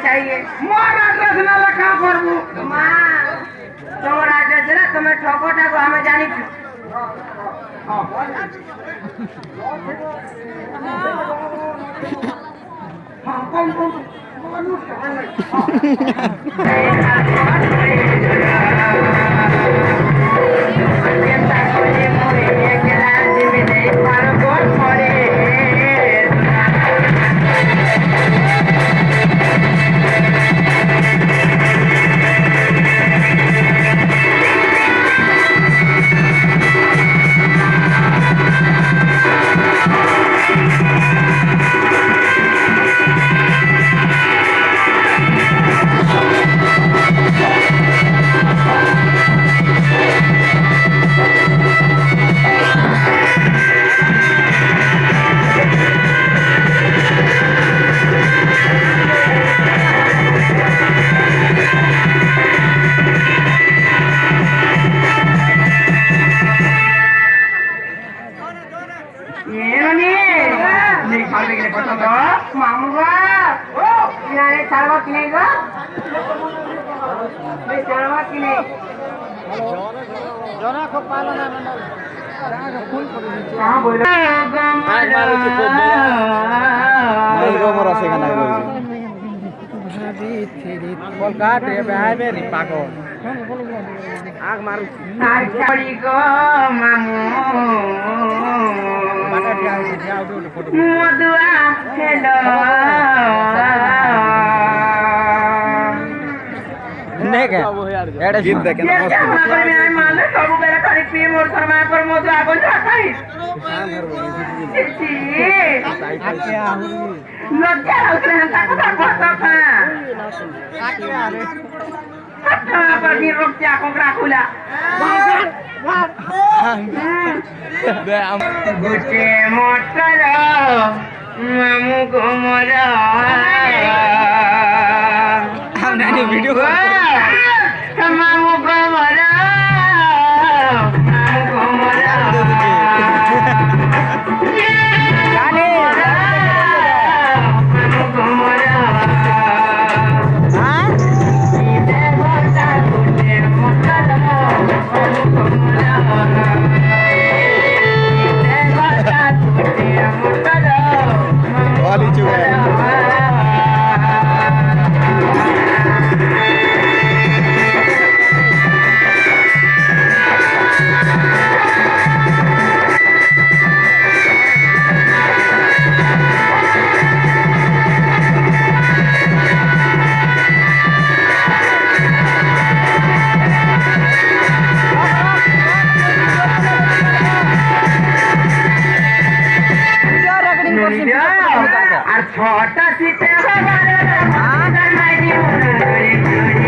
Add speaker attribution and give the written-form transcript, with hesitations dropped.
Speaker 1: चाहिए मोर एड्रेस ना लिखा करबू मां तोर एड्रेस ना तुम्हें ठोकोटा को हमें जानी थी हां कौन गीत देखे ना सब बेला करी पी मोर शर्मा पर मो तो आगो जाई लज्जा उतरे हम ताको करता था पर भी रोक जा कोकरा खुला गुटे मोटर मामू गोमरा हम नानी वीडियो मामू गोमरा छोटा सी